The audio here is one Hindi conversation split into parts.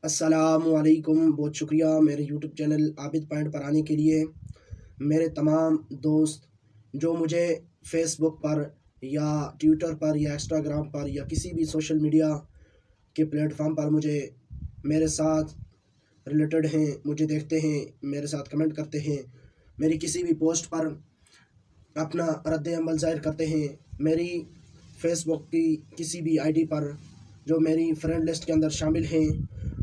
अस्सलाम वालेकुम। बहुत शुक्रिया मेरे यूट्यूब चैनल आबिद पॉइंट पर आने के लिए। मेरे तमाम दोस्त जो मुझे फ़ेसबुक पर या ट्विटर पर या इंस्टाग्राम पर या किसी भी सोशल मीडिया के प्लेटफॉर्म पर मुझे मेरे साथ रिलेटेड हैं, मुझे देखते हैं, मेरे साथ कमेंट करते हैं, मेरी किसी भी पोस्ट पर अपना रद्द अमल ज़ाहिर करते हैं, मेरी फ़ेसबुक की किसी भी आईडी पर जो मेरी फ्रेंड लिस्ट के अंदर शामिल हैं,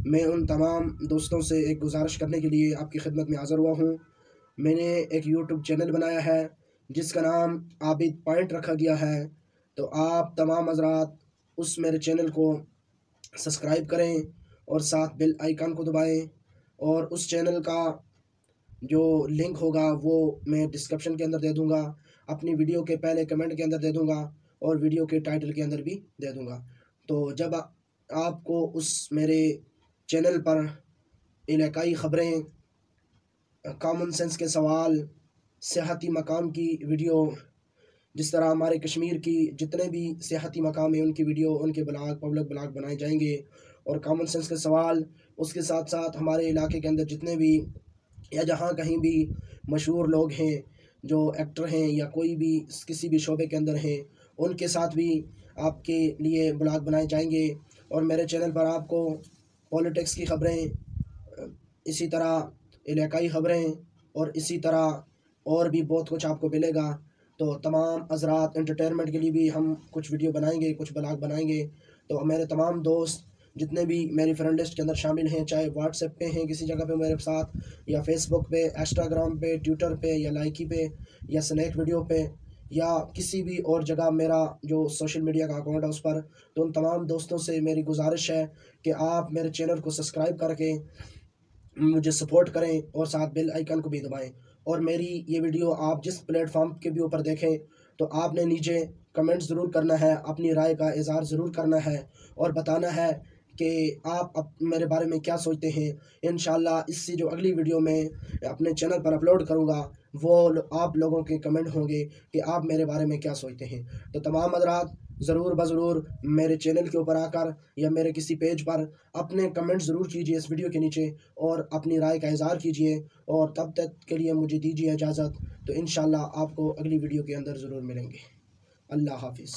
मैं उन तमाम दोस्तों से एक गुजारिश करने के लिए आपकी खिदमत में हाज़िर हुआ हूँ। मैंने एक यूट्यूब चैनल बनाया है जिसका नाम आबिद पॉइंट रखा गया है, तो आप तमाम हज़रात उस मेरे चैनल को सब्सक्राइब करें और साथ बेल आइकन को दबाएं। और उस चैनल का जो लिंक होगा वो मैं डिस्क्रिप्शन के अंदर दे दूंगा, अपनी वीडियो के पहले कमेंट के अंदर दे दूंगा और वीडियो के टाइटल के अंदर भी दे दूंगा। तो जब आपको उस मेरे चैनल पर इलाकाई ख़बरें, कॉमन सेंस के सवाल, सियाहती मकाम की वीडियो, जिस तरह हमारे कश्मीर की जितने भी सियाहती मकाम हैं उनकी वीडियो, उनके ब्लॉग, पब्लिक ब्लॉग बनाए जाएंगे और कॉमन सेंस के सवाल, उसके साथ साथ हमारे इलाके के अंदर जितने भी या जहाँ कहीं भी मशहूर लोग हैं, जो एक्टर हैं या कोई भी किसी भी शोबे के अंदर हैं, उनके साथ भी आपके लिए ब्लॉग बनाए जाएंगे। और मेरे चैनल पर आपको पॉलिटिक्स की ख़बरें, इसी तरह इलाकाई ख़बरें और इसी तरह और भी बहुत कुछ आपको मिलेगा। तो तमाम हज़रात एंटरटेनमेंट के लिए भी हम कुछ वीडियो बनाएंगे, कुछ ब्लॉग बनाएंगे। तो मेरे तमाम दोस्त जितने भी मेरी फ्रेंड लिस्ट के अंदर शामिल हैं, चाहे व्हाट्सएप पे हैं किसी जगह पे मेरे साथ, या फेसबुक पे, इंस्टाग्राम पे, ट्विटर पे, या लाइकी पे, या स्नैक वीडियो पे, या किसी भी और जगह मेरा जो सोशल मीडिया का अकाउंट है उस पर, तो उन तमाम दोस्तों से मेरी गुजारिश है कि आप मेरे चैनल को सब्सक्राइब करके मुझे सपोर्ट करें और साथ बेल आइकन को भी दबाएं। और मेरी ये वीडियो आप जिस प्लेटफॉर्म के भी ऊपर देखें तो आपने नीचे कमेंट ज़रूर करना है, अपनी राय का इज़हार ज़रूर करना है और बताना है कि आप मेरे बारे में क्या सोचते हैं। इंशाल्लाह इससे जो अगली वीडियो मैं अपने चैनल पर अपलोड करूँगा वो आप लोगों के कमेंट होंगे कि आप मेरे बारे में क्या सोचते हैं। तो तमाम हज़रात ज़रूर मेरे चैनल के ऊपर आकर या मेरे किसी पेज पर अपने कमेंट ज़रूर कीजिए इस वीडियो के नीचे और अपनी राय का इज़हार कीजिए। और तब तक के लिए मुझे दीजिए इजाज़त। तो इंशाल्लाह आपको अगली वीडियो के अंदर ज़रूर मिलेंगे। अल्लाह हाफिज़।